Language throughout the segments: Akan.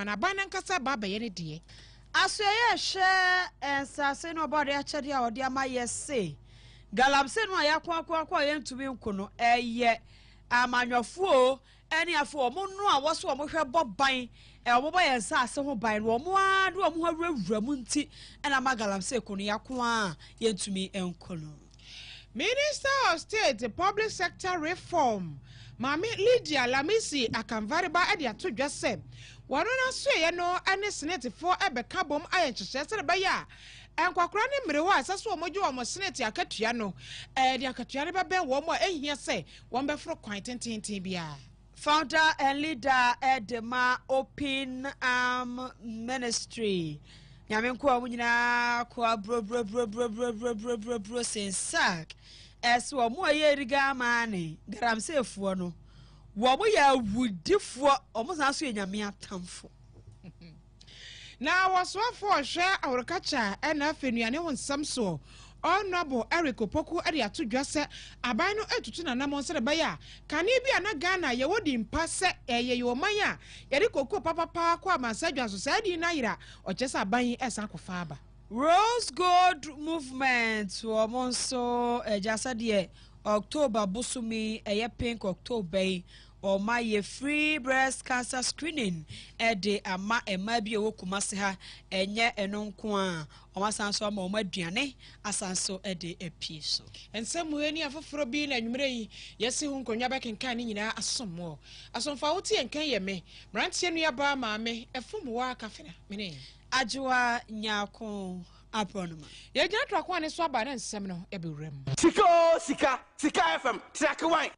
Ana banan kasa baba yene die. Aseye she ensase no body achede a ode ama yese. Galamse no yakwa yentumi nkono eye amanyofuo eni afo omo no a woso omo hwe boban omo ba yensase ho ban no omo adu omo hawurawura mu nti ena magalamse kono yakwa yentumi enkono. Minister of State Public Sector Reform Mami Lydia Lamisi akanvariba ade atodwa se wono na so ye no ane senate for ebeka bom ayenkyehye se ba ya enkwakora ne mrewa asaso omoju omo senate akatua no de akatua ne beben wo mo ehia se won befro kwan tenten bia. Founder and leader Edema Open Ministry nyame nko amunyina ko bro sensak eso mo ye riga mane garamsefuo no wo mo ya wudifuo omo san so nyame atamfo na wasofo hwe awrekacha ena afenuane ho nsam so Honorable Eric Opoku ade atodwa se aban no etutu na namon se ba ya kane bia na Ghana ye wodi mpa se eye yo man a ye de koko papa kwa amansadwa so sa di na yira o chese aban esa kofa aba. Rose Gold Movement wo monso ejasa de October busumi eye pink October or my free breast cancer screening ede ama ema bi ewo kumase ha enye enonko a o masanso ama o maduane asanso ede epie so ensemu eni afoforo bi na nwumre yi yesi hu nkonwa bekenkan ni nyina asomo asomfa woti enkan ye me mrantie nu ya ba maame efumwa kafena mene ajwa nyako apronoma ye gina to akwa ne so aba na nsem no e bewrem Sikka FM track wine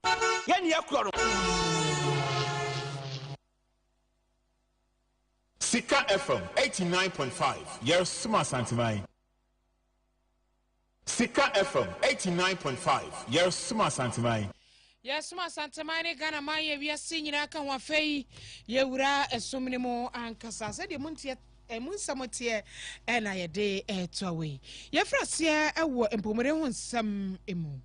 ye ne yakro no Sikka FM 89.5 Yes Suma Santimai. Sikka FM 89.5 Yes Suma Santimai. Yes Suma Santimai Ghana man ye wiase nyina ka ho afei ye wura esomne mu ankasa se de muntie emunsamotie na ye de etowe ye frase ewo empomere ho nsam emu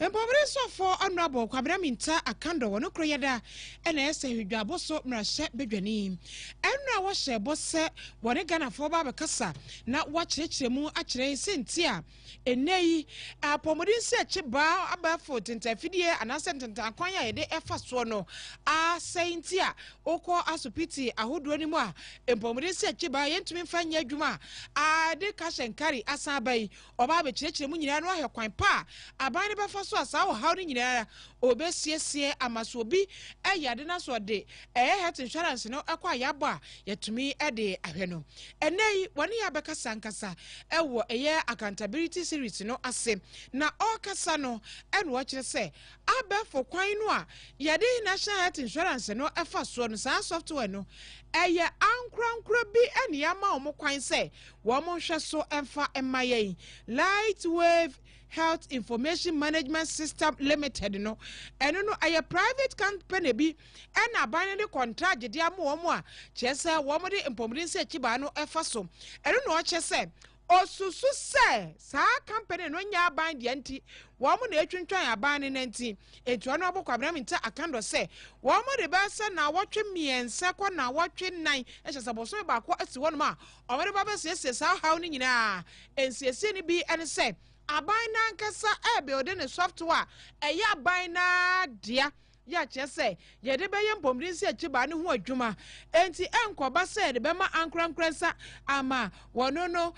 empomere sofo Honorable Kwabraminta akando wono kroyeda ena ese hwedwabo so mrahye bedwani enra wo hye bose wone Ghana fo ba bekasa na wakyerkyeremu akyerɛ sentia enei apomodin se kyeba abafo tentafidie anase tentakwan ya yede efa so no a sentia okọ asopiti ahodo ni mu a empomodin se kyeba yentumi mfanya adwuma a de kashenkari asabai oba be kyerkyeremu nyina no ahekwan pa aban ne befa so asa wo hawri nyina obesiesie amaso bi eyade na so de health insurance no ekwa yabo a yetumi de ahwe no enei woni ya bekasa nkasa ewo eye accountability series no ase na okasa no eno wo kire se abefo kwan no a yade national health insurance no efa so no sa software no eye ankrankra bi ene ya ma omo kwan se wo mo hwe so emfa emaye light wave Health Information Management System Limited no eno no aye private company bi ena ban ne contract de am wo mo a chese wo mo de empomrin se kiba no efa so eno no o chese osusu se sa company no nya ban de anti wo mo na etwentwan aban ne nanti etu no Kwabraminta akando se wo mo de ba se na wotwe miense kwa na wotwe nan ehese boso ba ko ati wo no ma o mo de ba se sa haw ni nyina ensiesi ni bi ene se aban na nkasa ebe ode ne software eye aban na dia ya chese ye de beye mpomrin se achiba ne ho adwuma enti enkoba se de bema ankrankransa ama wono no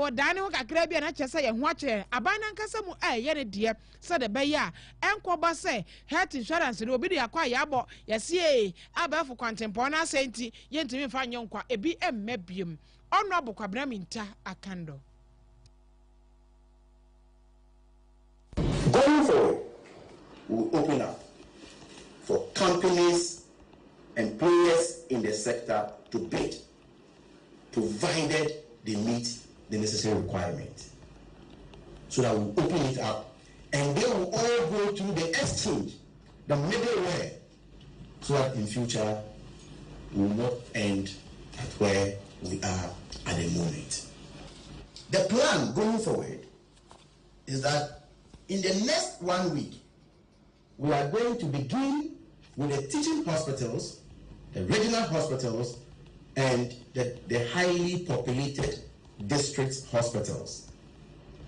wodane ho kakra bia na chese ye ho akye aban na nkasa mu ye ne dia se de beye a enkoba se health insurance no obi de akwa ya abo yesi abafu kwantempo na senti ye ntimi fa nyonkwa ebi emmabiem Honorable Kwabraminta akando. Going forward, we will open up for companies and players in the sector to bid, provided they meet the necessary requirements. So that we open it up and they will all go through the exchange, the middleware, so that in future we will not end at where we are at the moment. The plan going forward is that in the next 1 week, we are going to begin with the teaching hospitals, the regional hospitals, and the highly populated district hospitals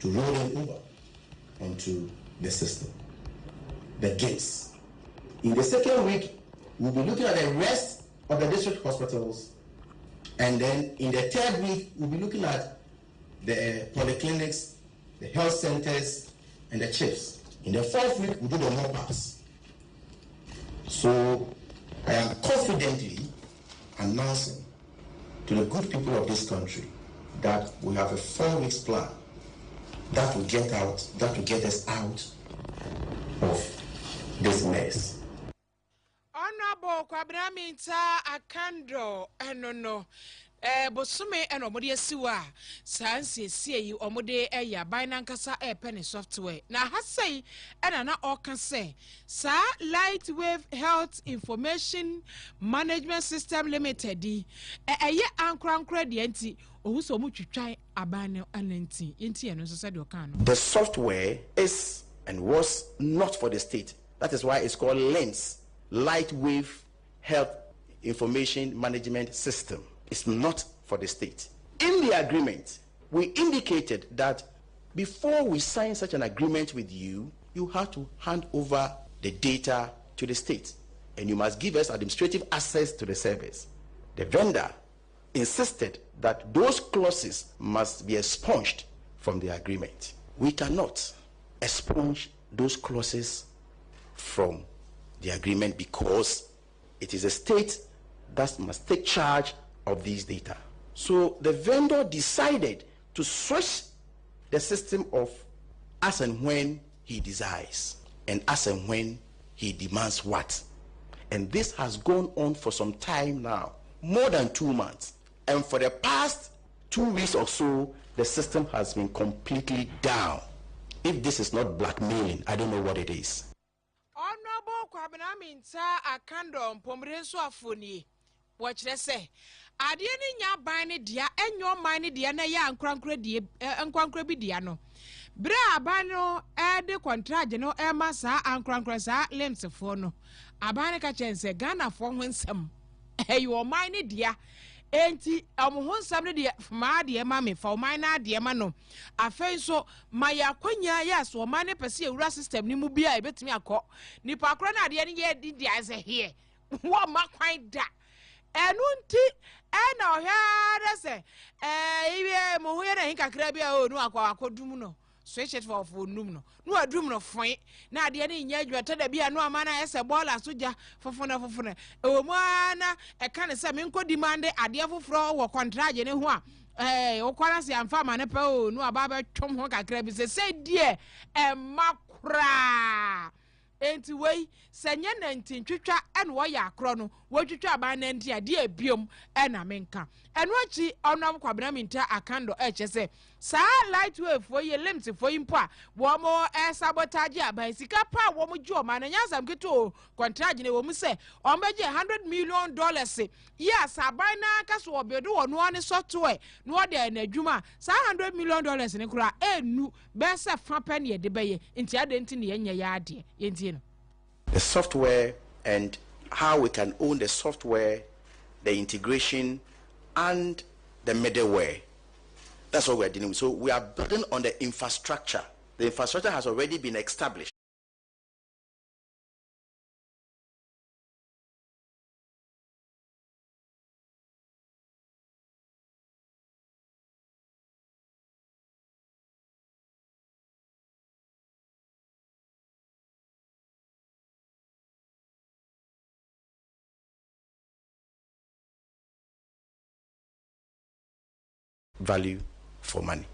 to roll them over onto the system, the gates. In the second week, we'll be looking at the rest of the district hospitals, and then in the third week, we'll be looking at the polyclinics, the health centers, and the chips. In the fourth week, we'll do the mop-ups. So I am confidently announcing to the good people of this country that we have a 4 weeks plan that will get us out of this mess. Honorable Kwabraminta Akando enono bosume eno mode asiwa sanse sie yi omode eya binankasa pen software na hasai ena na oka say sa Lightwave Health Information Management System Limited eye ankrankra de anti ohuso mu twitwan abane ananti enti eno so said oka no. The software is and was not for the state. That is why it's called LENS, Lightwave Health Information Management System. It's not for the state. In the agreement, we indicated that before we sign such an agreement with you, you have to hand over the data to the state, and you must give us administrative access to the service. The vendor insisted that those clauses must be expunged from the agreement. We cannot expunge those clauses from the agreement because it is a state that must take charge of these data. So the vendor decided to switch the system of as and when he desires and as and when he demands what. And this has gone on for some time now, more than 2 months. And for the past 2 weeks or so, the system has been completely down. If this is not blackmailing, I don't know what it is. Honorable Kwabraminta Akando Pomrenso Afoni. Watch let's say ade ni nya ban ne dia enyo man ne dia na ya ankrankra die ankrankra bi dia no bra aban no de contract no ma sa ankrankra sa lemsefo no aban ka chense Ghana fo ho nsam eyo man ne dia enti ho nsam ne dia ma de ma me fa man na de ma no afei so ma ya kwanya ya so man ne pese ewura system ni mu bia e betimi akọ nipa akro na de ne ye di as a here wo ma kwan da enunti ena ohia se iwe mo hu na hinkakra bia o nu akwa akodum no switch it for num no nu adum no fon na ade ne nya adwata da bia no amana ese bola soja fofona ewo mu ana e kan se me nko demand ade foforo wo contract ne ho a o kwara se amfa ma ne pa o nu aba ba twom ho kakra bi se die makra enti wei senye na ntintwitwa ene wo ya akro no wo twitwa aban na nti ade abiom ena menka eno achi onam Kwabraminta Akando chese sa Lightwave fo ye limit fo impo a wo mo sabotage aban sika pa wo mo jo ma na nyasam keto contract ne wo mu se on beje $100 million yes aban na kaso obedo wo no ne software no de na adwuma sa $100 million ne kura enu be se fa pen ye de beye nti ade nti ne yenye ya ade yenti no. The software and how we can own the software, the integration, and the middleware. That's what we're dealing with. So we are building on the infrastructure. The infrastructure has already been established. Value for money.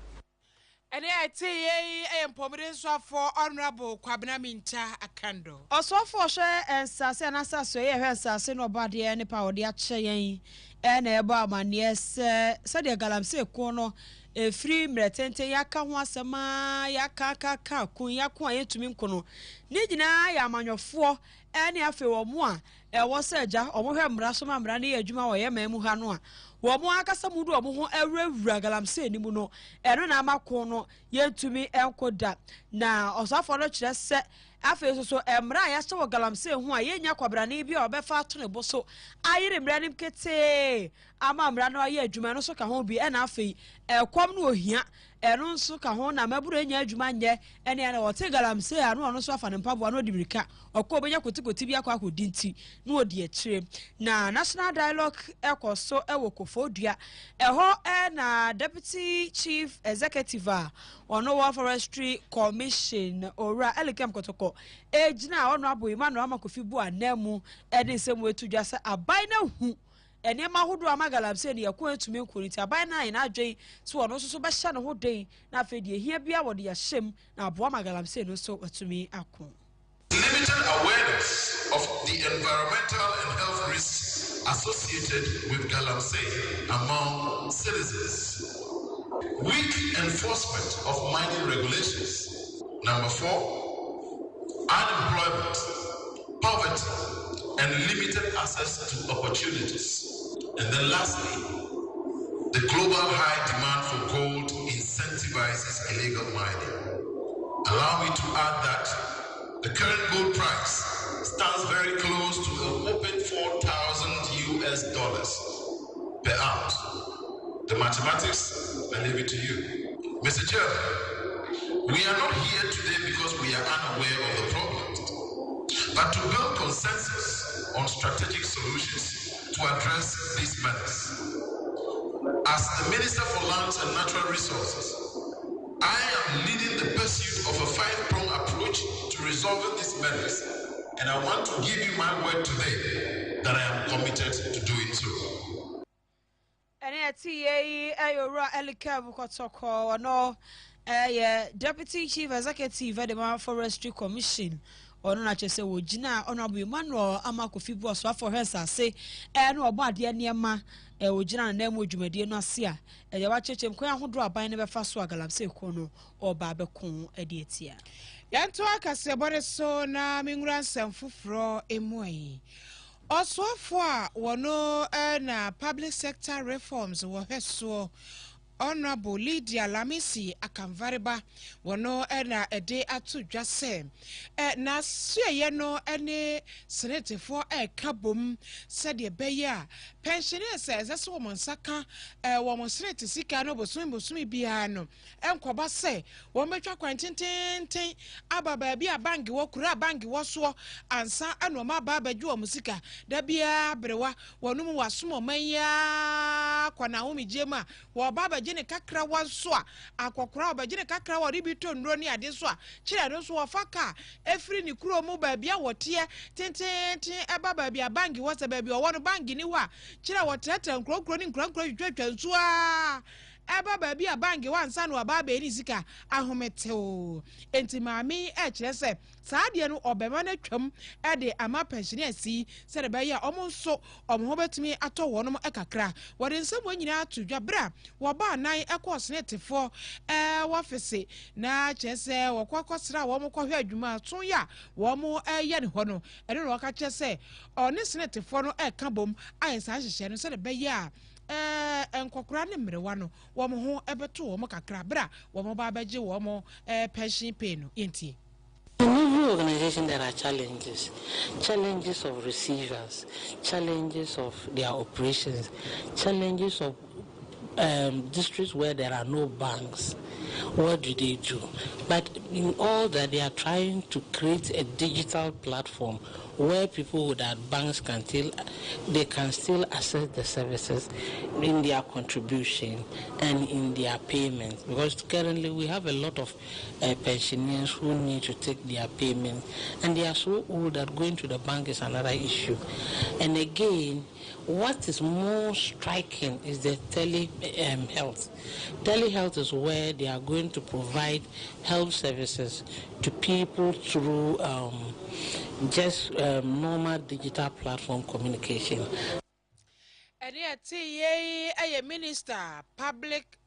And I tell ye Pomrenso for Honorable Kwabraminta Akando. Also for share and sase and assassin here sase no body any power de ache and eba man yes said the galamse kono e free mretente yaka ho asema yaka kaka kun yakwa yetumi nkono ni gina ya manwofo ene afe wo mu a e wo saja omo hwe mra so ma mra ne adwuma wo ye mamu ha no a wo mo akasa mudu omo ho ewura galamse ni mu no eno na amako no yetumi enkoda na osafo no kire se afe so emra ya so galamse ho a yenya kwabrane bi a obefa ato ne bo so ayire mra nim kete ama mra no aye adwuma no so ka ho bi e na afei ekom no ohia eno nso ka ho na maburo enya adwuma nye ene na wote galamse a no so afa ne mpaboa no di mirika okọ obenya kotikoti bi akwa akodi nti no odi akire na national dialogue ekoso ewo kofodua eho na deputy chief executive ono wa forestry commission ora elikem kotoko ejina ono aboyima no amakofi bu anemu ede nsemu etudwa se aban na hu ene ma hodo amagalabse ne yakọ atumi nkoniti aban na ina adwen so ono so be hye ne ho den na afedi ehia bia wode ya hyem na abo amagalabse no so atumi akọ. Limited awareness of the environmental and health risks associated with galamsey among citizens. Weak enforcement of mining regulations. Number 4, unemployment, poverty, and limited access to opportunities. And then lastly, the global high demand for gold incentivizes illegal mining. Allow me to add that the current gold price stands very close to a whopping $4,000 per ounce. The mathematics, I leave it to you. Mr. Chairman, we are not here today because we are unaware of the problems, but to build consensus on strategic solutions to address these matters. As the Minister for Lands and Natural Resources, I am leading the pursuit of a 5-pronged approach to resolving these matters, and I want to give you my word today that I am committed to doing so. Deputy Chief Executive of the Forestry Commission. Ono na chese wo gina honorable Emmanuel Amakofi bu so afọ hesa se no obo ade niema wo gina na mu dwumade no ase a ye wa chechem kwan ahodo aban ne befa so agalamse ko no oba bekon ade etia yanto akase bore so na menwura nsam foforo emuai osofo a wono na public sector reforms wo hweso Honorable Lydia Lamisi Akamvareba wono na ede atudwa se na suye no ene senate for kabom said ye beya pensioners as wo monsaka wo senate sika no bosumi bia no enkoba se wo metwa kwantenten aba baabi abangi wo kura abangi wo so ansa anoma baba ju wo musika da bia brewa wono mu wasomo manya kwana homi jema wo baba ne kakra wanso a akokora obagine kakra wo ribito ndro ni ade so a kire no so wofaka efiri ni kuro mu ba bia wote tenten eba ba bia bangi wo se ba bia wo no bangi ni wa kire wo tete nkro ni nkro twetwa nso a eba ba bia bangi wansa no ba ba ni sika ahometeo enti maami kire se saade no obema na twam de ama pensioner si se de ba ya omo nso omo ho betumi ato wo no kakra wo de nsem nyina atudwa bra wo ba nan ekosnetefo wofese na chese wo kwakosra wo mo kohwe adwuma tun ya wo mo ye ne ho no ene no ka chese oni snetefo no ka bom ayensa hyehye no se de ba ya enkokora ne mrewa no wo mo ho ebeto wo mo kakra bra wo mo ba baje wo mo pension pay no yentie. In every organization there are challenges of receivers, challenges of their operations, challenges of districts where there are no banks. What do they do? But in all that, they are trying to create a digital platform where people without banks can still access the services in their contribution and in their payments. Because currently we have a lot of pensioners who need to take their payments, and they are so old that going to the bank is another issue. And again, what is more striking is the telehealth. Telehealth is where they are going to provide health services to people through just normal digital platform communication. And yet, a minister, public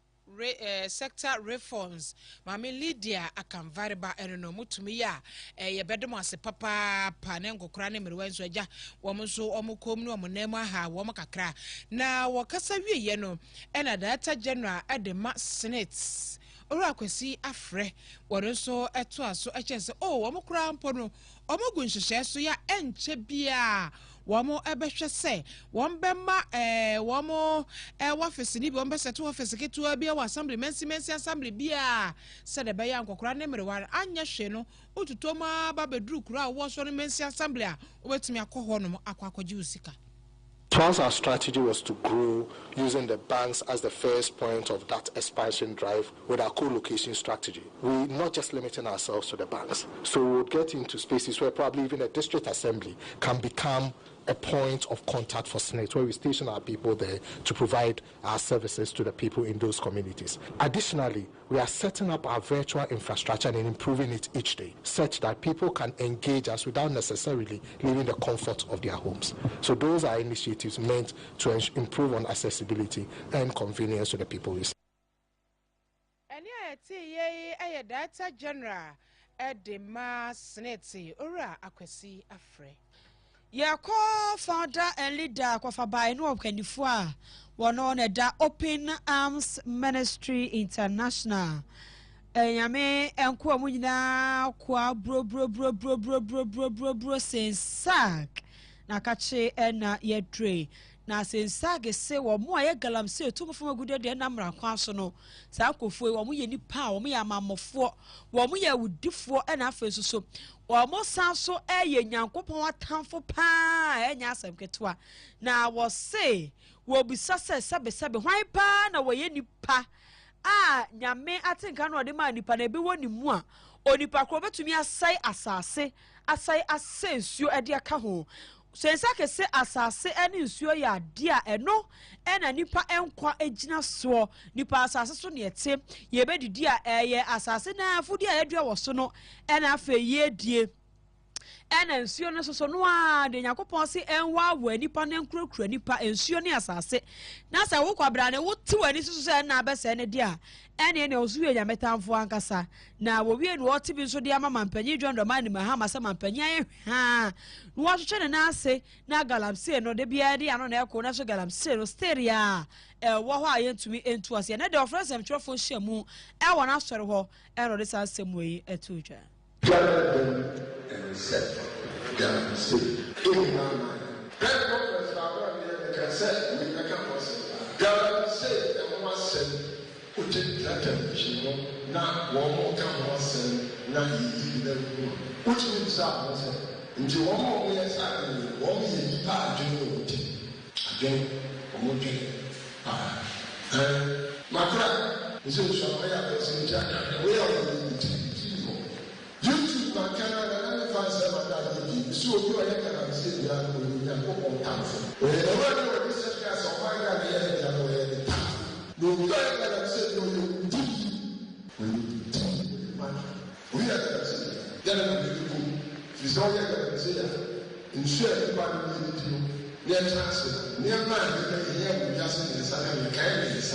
sector reforms, Mami Lydia Akamvareba eno mutumi ya ye bedemo ase papa panengo krane mrewenzo aja womuso omukom no omunema ha wo makakra na wakasa wiye no ena data general edema senate ora kwesi afre worenso eto aso echese o wo mukra mpo no omogu nhyehyɛ so ya enche bia wamo ebehwe se won bema wamo office ni bi won beset office ketua bi wa assembly mensi assembly bia se de be ya nkokora ne merewa anya hwe no otutoma ba bedru kura wo so no mensi assembly a obetumi akoho no akwakoji usika. Once our strategy was to grow using the banks as the first point of that expansion drive with our co-location strategy. We're not just limiting ourselves to the banks. So we would get into spaces where probably even a district assembly can become a point of contact for SNET, where we station our people there to provide our services to the people in those communities. Additionally, we are setting up our virtual infrastructure and improving it each day, such that people can engage us without necessarily leaving the comfort of their homes. So those are initiatives meant to improve on accessibility and convenience to the people we serve. And yeah, Director General Edema SNET, Ora Akwesi Afre. Ya co-founder and leader kwa by no kanifua one da Open Arms Ministry International. Yame enko amunyina kwa bro sensak na kache na yedre na sensage se wo mo aye galamse to mfo magude de na mra kwa so no sa akofo wo mo ye nipa wo mo ya mamofo wo mo ya wudifo na afeso so wo mo san so eye nyankopon atamfo pa enya asem ketwa na wo se wo bisa se sebe hwan pa na wo ye nipa nyame atenka no de ma nipa na bi woni mu a onipa kro betumi asai asase asensuo e de aka ho sensa kese asase ene nsuo ya de a eno ena nipa enkwa egina so nipa asase so ne ete ye bedidi a eye asase na afudi a yedua wo so no ena afa ye die ena nsuo no so no a de yakopon se enwa wa nipa na nkurakura nipa nsuo ne asase na sa wo kwabra ne wo ti wani so so na abese ne dia ene ne osuye nyametamfo ankasa na wo wie no otibi nso de ama mampanyi dwondo mani mahama sa mampanyi aye ha no wo hwehwe ne na ase na galamse no de bia de ano na ekọ na so galamse no steria wo ho ayentumi entu ase ne de ofrensem twofo hyamu e wona sori ho e no de sa asem yi etudwa and said, God said, God said, and one said, put it that not one more time, one said, not either. Which means that was it. Into one more way, as I mean, one is a part of it. Again, one drink. My crack is also a way of the Jack, we are the YouTube na Canada na find some that so you are going to see the on taxi. We already were research gas on my God here in the tax. No we are going to say no you we are going to say then we so we are going to say in share everybody need to near transfer near man here we just in the salary we can be the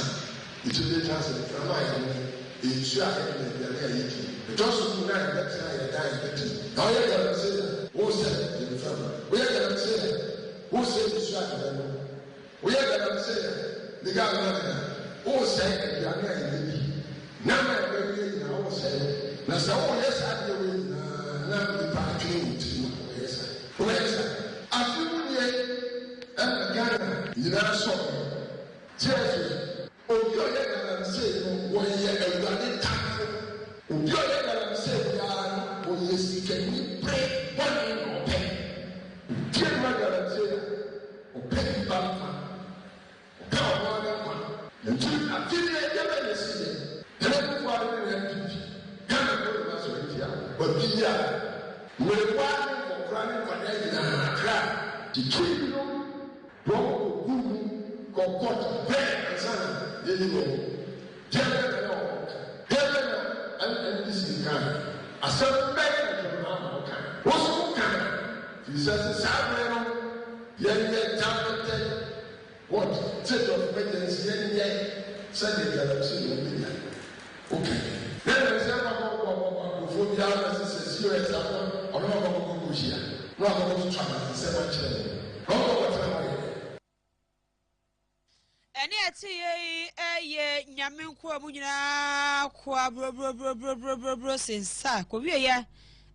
it will be transfer from my in share everybody just to know that I die better. Now you can say who said in the family. We are going to say who said the shot. We are going to say the government who said the young lady. Now I believe now say now so yes I do now the party to yes. Yes. I feel and Ghana you know so. Jesus. Oh you are going to say when you are going to you are going to say, oh, yes, you can pray one in or pay. Dear my God, say, oh, pay back, come on, and you are feeling a devil, and everyone will come and go to Masoria. But here, we're wanting for crying for them in a cry. The kingdom, don't go, pray, and son, you know, and this is kind. I said, what's the kind? He says, what? State of emergency, send the galaxy. Okay. Then I said, before the other says, you are I'm not going to go here. No, I'm going to try to say my children. Ene ati ye nyame nko amunyina kwa bro sensa ko wie ye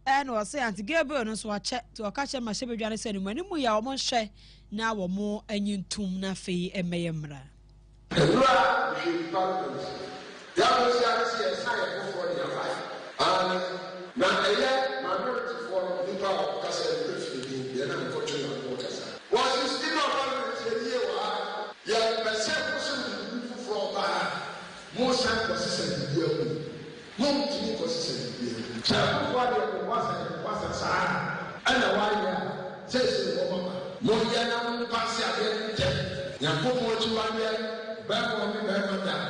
and was say anti Gabriel no so a check to a catch my shepherd Johnny said when we are almost share now or more and you tomb na fee and mayemra. Now, minority for people of Kase3 and unfortunately, was you still not yeah, but some from more time consistent deal. More to be consistent deal. Chapel was a sign, and a while says more young pass again. Yapo more to one year, back on me, back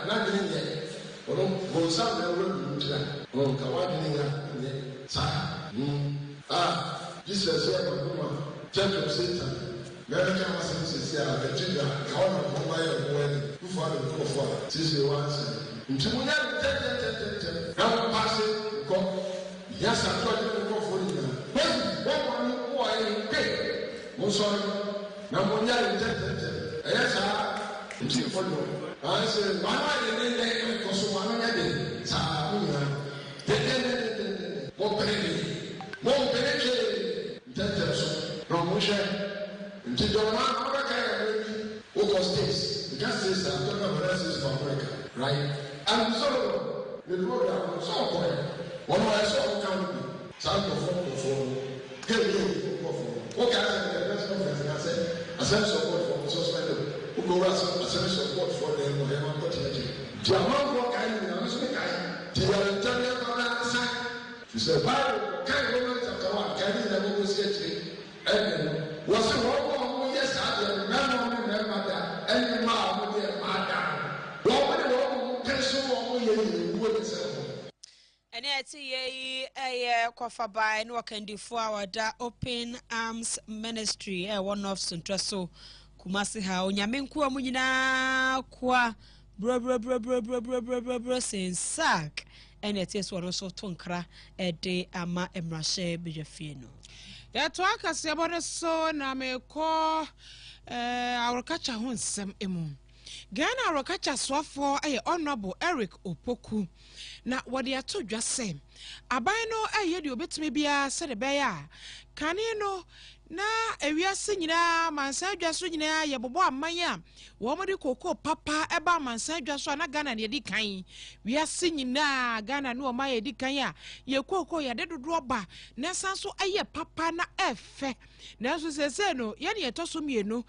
not in yet. Go some room to that. Oh, Kawani, Jesus said, General Satan, American Massachusetts, Virginia, Corner of my wedding, who father go for, since you once. Until we have now passing, go. Yes, I told you to go for you. When one boy pay, most sorry. Now, when you are intended, yes, I for you. I said, why didn't they go so one day? Sabina. Mon pénétré, d'intention, promotion, into the man, August states, justice and governance for America, right? And so, the program was so point. One of I saw county, South of Hong okay, I said, the best conference, I said, a sense of support for suspended, who go around a sense of support for them, whatever, continuity. The amount of kind of the Italian he said, Bible, can't go chapter 1, can you never go sketch and was a woman, yes, I remember that, and the mom would be a madam. Woman, pencil, and it's a coffee by no can do for our Open Arms Ministry, one of Suntraso, Kumasi How, Yaminku Munina, Qua, bro, saying sack. And it is one also tonkra a day ama emrashe bijafino. Ya twaka siyabone so na me ko awrakacha honsem emu. Ghana awrakacha swafo aye Honorable Eric Opoku. Na wadi ato dwa se aban no aye de obetime bia se de beya kane no na ewiase nyina mansa dwaso nyina ye bobo amanya wo mo de koko papa eba mansa dwaso na Ghana ne di kan wiase nyina Ghana no ma ye di kan a ye koko ya de dodo ba na sanso aye papa na efe na so sese no ye ne etoso mienu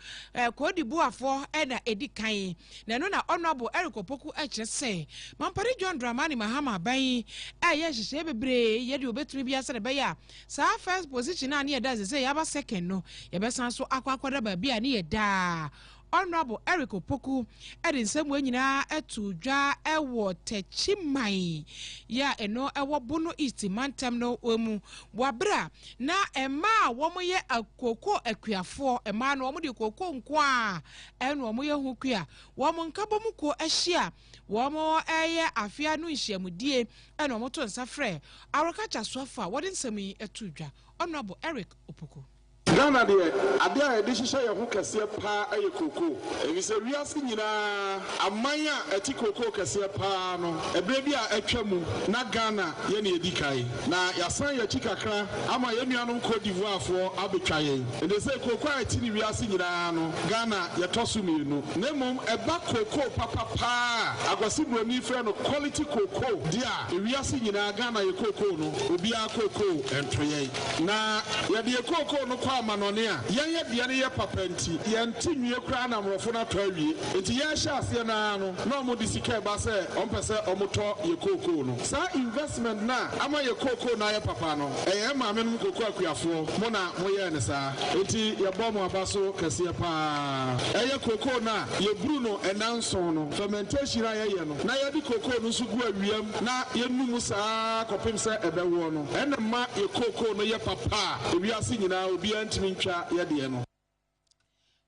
ko di buafo e na edi kan na no na Honorable Eric Opoku a kire se mampare John Dramani Mahama ban ye hihye bebre ye de obetumi bia se de beya sa first position na ne da se ya ba no yebesan so akwakwada ba bia ne yeda Honorable Eric Opoku nsem nyina etu dwa ewo techiman ya eno ewo Bono East Mantem no omu wabra na ema wo moye akoko akuafo ema no wo de koko nko a eno wo ye hukua wo mo nkabo muko ahia wo mo eye afia no nhyiamudie eno mo to nsafre awrakacha sofa wo de nsem etu dwa Honorable Eric Opoku Ghana de adia de hihye ye ho kase pa aye koko ebi se wiase nyina amanya ati koko kase pa no ebe bi a atwamu na Ghana ye na edikai na yasan ya chikakra ama ye nuanom Cote d'Ivoire fo abetwa ye ende se koko ati ni wiase nyina no Ghana ye toso mienu na mom eba koko papa pa agwasi broni fe no quality koko dia wiase nyina Ghana ye koko no obi a koko entoye na ye de koko no kwa manonia yenye bia ne ye papanti yenti nwie kra na mrofo na to awie enti ye hye ase na no na omo di sika ba se ompese omoto ye koko no sa investment na ama ye koko na ye papa no eye ma me no koko akuafo mo na mo ye ne sa enti ye bo mo abaso kase pa eye koko na ye bru no enanson no fermentation na ye no na ye di koko no sugu awiem na ye numu sa kopem se ebewo no ene ma ye koko no ye papa ewiase nyina obi antimi ntwa ye de no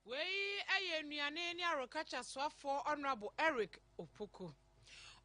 wei aye nuane ni awrakacha swafo Honorable Eric Opoku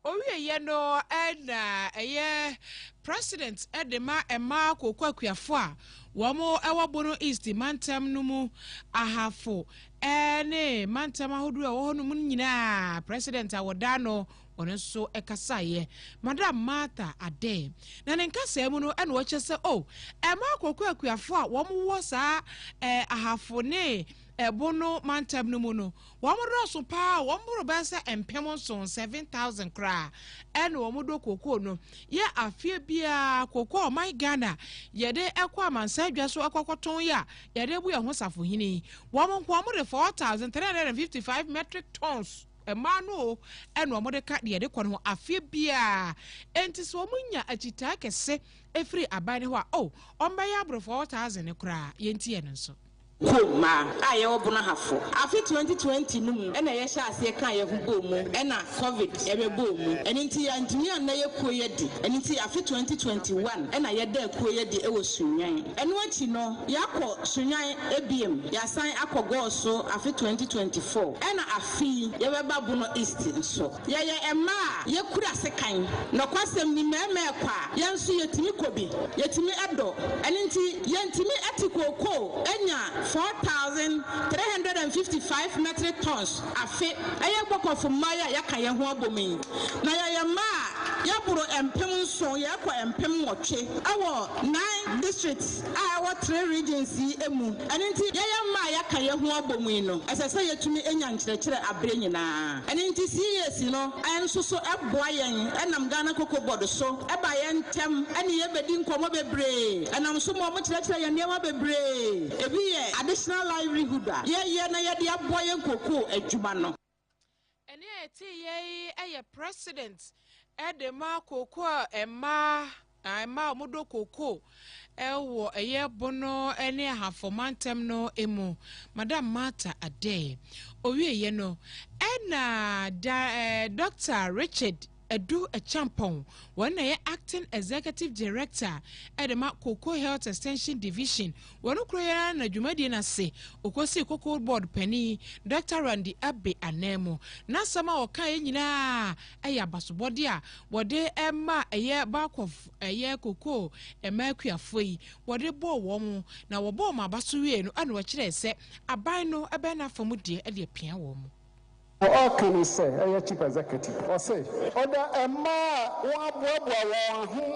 owie ye no na eye president edema ema kokwa kuafo a wo mo ewo Bono East Mantem no mu ahafo ene mantama hodu a wo no mun nyina president awodano ono so ekasaye madam Martha Ade na ne nkasa mu no ene wo kyese o ema akoko akuafo a wo mo wo saa ahafo ne ebono mantam no mu no wo mo roso pa wo mo ba sa empem so 7,000 kra ene wo mo do koko no ye afie bia koko o my Ghana ye de ekwa mansa dwa so akokoton ya ye de bu ye ho safo hini wo mo nko mo de 4,355 metric tons Emano eno mo de ka de ko no afie bia enti so munya agita kese efri abane ho a o ombeya abro 4,000 kra yenti eno so Koma aye obono hafo afi 2020 num ena ye sha ase kan ye ho bomu ena covid ye be bomu enti ya ntumi an na ye koye di enti afi 2021 ena ye da koye di e wo sunyan eno achi no yakọ sunyan ebiem ya san akọgo so afi 2024 ena afi ye be babu no east so ye ema ye kura se kan no kwasem ni meme kwa ye nso yetimi kobi yetimi edo enti ye ntimi etikoko enya 4,355 metric tons afe aye gboko for maya yaka ye ho abomi na ye ma ya buru empem so ye kwa empem wotwe awo 9 districts awo 3 regions emu enti ye ma yaka ye ho abomi no esese yetumi enya nkyerɛkyerɛ abre nyina enti CS no ayenso so eboa yen enam Ghana Cocoa Board so eba ye ntem ene ye bedi nkomo bebre enam so mo kyerɛkyerɛ ye nneɛma bebre ebi ye additional livelihood ye na ye de aboa ye nkoko adwuma no ene eti ye president edema koko emma omodo koko ewo eye bono ene hafomantem no emu madam Martha Ade owie ye no ena Dr. Richard Edu Echampong one ye acting executive director edema Cocoa Health Extension Division one ukroyera na dwumadi na se okosi Cocoa Board pani Dr. Randy Abe Anemo na sama oka ye nyina eya basobode a wode emma eye bakof eye Cocoa emma akuafoi wode bo wo na wo bo ma baso wie no ane wo kire se aban no ebe na famudie e de pia wo mu all can say a chief executive or say other Emma who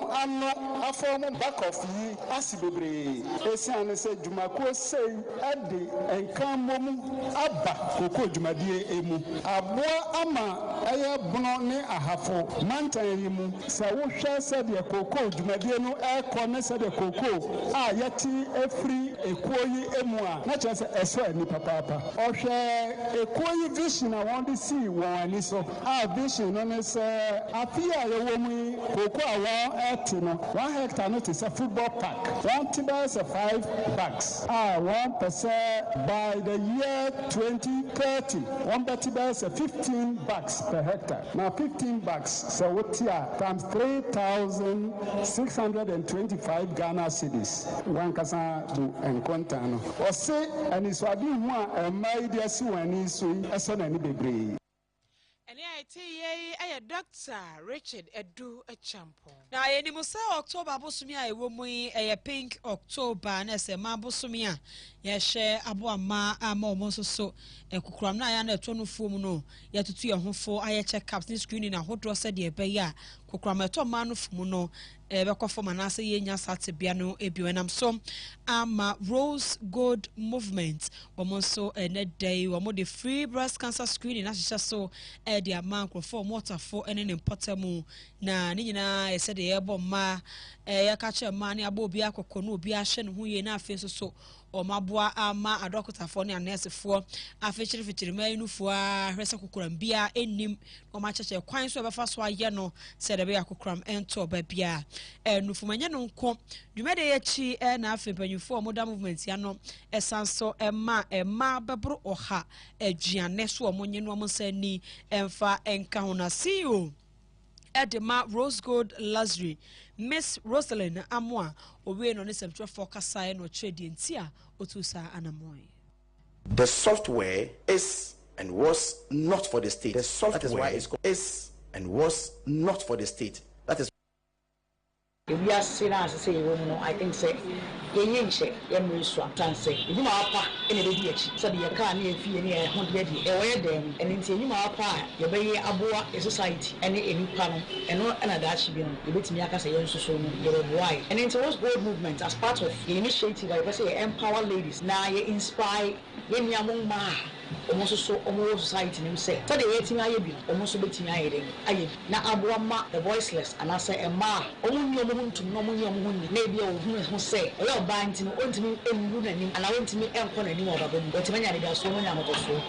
ano afform back of ye asibebre esiane say jumako say ade enkan momu aba koko jumadie emu aboa ama eye bono ne ahafo mantan yimu sa wo hwe se de koko jumadie no ekọ ne se de koko a yati efri ekoyi emu a na che se eso ani papa o hwe ekoyi vision a the sea one so our vision on is appear woman koko awon 1 hectare not is a football park 1 tibers 5 bags 1% by the year 2030 1 tibers 15 bags per hectare now 15 bags so what here times 3,625 Ghana cedis one kasa do encounter no or say and is what you want a my dear suwani so eson ani bebre ene eye Dr. Richard Edu Echampong na yeni musa October abosumi a ewo mu eye pink October na se ma abosumi a ye hye aboama ama omo so ekukram na ya na eto no fuom no ya tutu ye hofo aye check ups ni screening na hodro se de ebe ya kukram eto ma no fuom no bekofo manase ye nya satebia no ebionam so ama Rose Gold Movement womo so ene day womo the free breast cancer screening na hye so de ama krofo motafo ene ne mpotemu na ni nyina ye se de ye bo ma ya ka che ma ne abo obi akoko no obi ahye ne ho ye na afi so o maboa ama adokotafo ne anesefo afechiri mayinufo a hwese kokoram bia enim o ma cheche kwan so befa so aye no se de be akokoram ento ba bia nufumanya no nko dwumede ye chi na afempanyufo moda movement ya no esanso ema bebro oha aduane so o monye no monsani emfa enka hona CEO Edema Rose Gold Luxury Miss Rosalind Amwa owe no ne semtwe focus no trade ntia otusa anamoy. The software is and was not for the state. The software that is why it's called is and was not for the state. That is If we are saying as I say, I think say, yenche, yemriswa, tanse. If you are pa, any baby, so the car near fee near 100, away them, and in saying you are pa, your baby abua a society, any panel, and not another chibion. You bet me, I can say, so why. And into those gold movement as part of the initiative, I say, empower ladies. Now you inspire, yen yamong ma. Almost so almost society say. So the 18 I be almost betting I na abuama the voiceless and I say a ma only to no maybe who say a lot of bands in me and I went to me and corner anymore but many are so many am so.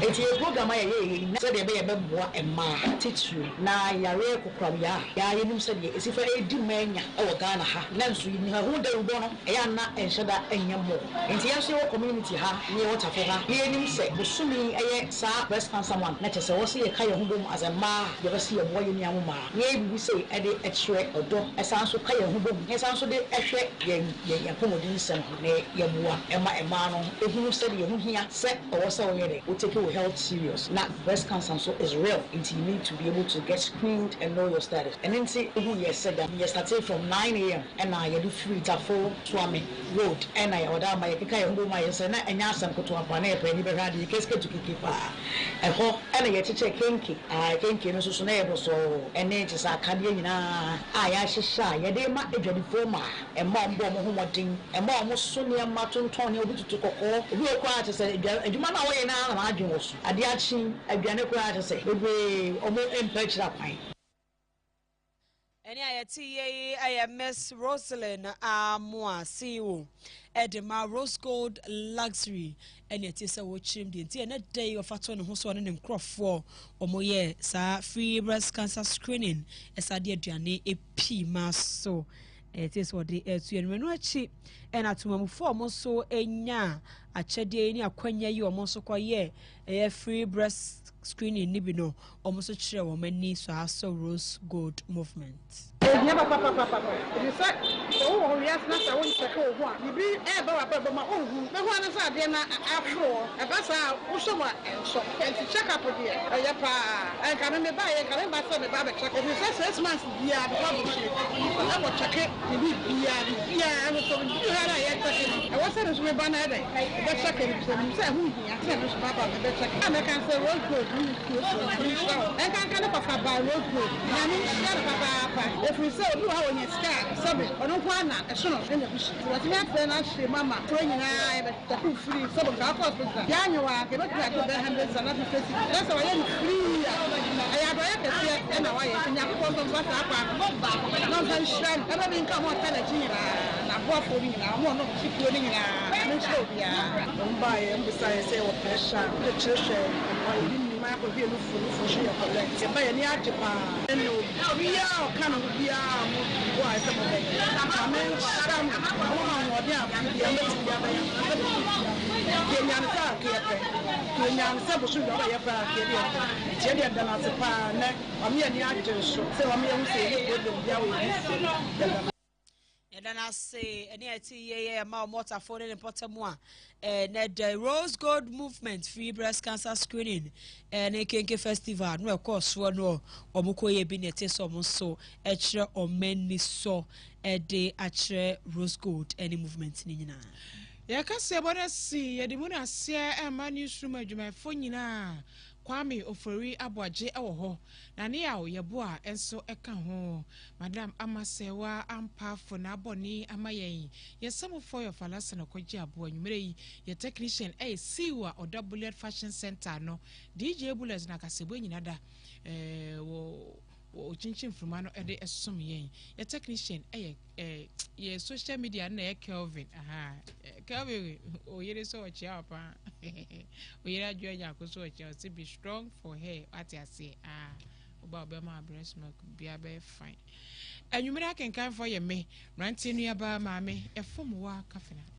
It's a program I said they be a ma teach you na ya re kukwabia ya yim said is if I do mania or Ghana ha nansu ni ha hu da ubono ya na enshada enyamo nti ya so community ha ni water for ha ye nim say busumi eye sa breast cancer one na chese wo say ka ye hu bom as a ma ye be say ye boy ni amoma ye bi say e de ehwe odo esan so ka ye hu bom esan so de ehwe ye komodin sem na ye boa ema no ehunu say ye hu hia say o say wo ye de wo take your health serious na breast cancer so is real until you need to be able to get screened and know your status and then say who you said that you started from 9 a.m. and now you do free tafo swami road and I order my kika ye hu my say na enya asem koto apa na e pa ni be radio keske to kikipa eho and ye teacher kenki no so na ye bo so ene ti sa kade nyina ya hihya ye de ma edwadifo ma e ma mbo mo ho modin e ma mo so ne ma tonton ne obututu kokko obi e kwa ate say adwuma na wo ye na na adwen wo so ade achi aduane kwa ate say ebe omo empechira kwan. Any I am Miss Rosalind Amoa CEO Edema Rose Gold Luxury and it is a watching the entire day of a ton of who's one in crop for or more year sa free breast cancer screening as I did Johnny a P mass so it is what the air to and cheap and at one form also a nya a chedi any a quenya you almost so quite a free breast screening nibino almost a chair woman needs to have so Rose Gold movement. Never papa. You said, oh, yes, not I won't check over one. You be ever about my own. The one is out there after a bassa, Usama, and so to check up with you. I can remember buy a calendar for the barber check. If you say 6 months, yeah, the I will check it. Yeah, I was so you had a yet. I was saying to me, Banana, the second, who is Papa, the second. And I can say, road good, I can't buy road good. I mean, Papa. If we say, "Oh, how you scan?" Sorry, I don't want that. I should not. What you have done, actually, Mama, training I the two free. Some of our hospital. January, cannot get to the hundreds and not fifty. That's why I'm free. I have a year and a way. And you have to go back. No, I'm sure. I've been come on Canada. I'm for me. I'm not keeping it. I'm sure. Yeah, don't buy and besides, say what pressure. The church. My baby look for she collect. Buy any Japan. We are kind of we are why some of them. I mean, some woman or yeah, Kenyan Kenyan Sabu should not have a Kenyan than as a pan. I'm here near so I'm here to say and then I say, and here, my motor phone in Potamua, and the Rose Gold Movement free breast cancer screening, and a Kenke festival, no, of course, one or Mukoye Binete so, extra or many so, a day at Rose Gold, any movement in Nina. Yakase about see, the moon I see a man newsroom, my phone, Kwame ofori abwaje ewo na ne ya yeboa enso eka ho madam amasewa ampa fo na boni amayen ye some for your falasa na kwaji abo anwumere yi ye technician siwa odabullet fashion center no DJ Bullets na kasebo nyina da wo chinchin fruma no ede esom yen ye technician ye social media na Kelvin Kelvin oyere so ochia pa oyere adwoanya akoso ochia say be strong for her what I say oba ma breast milk bia be fine anwumere akenkan for ye me ranti nuaba maame efom wa kafena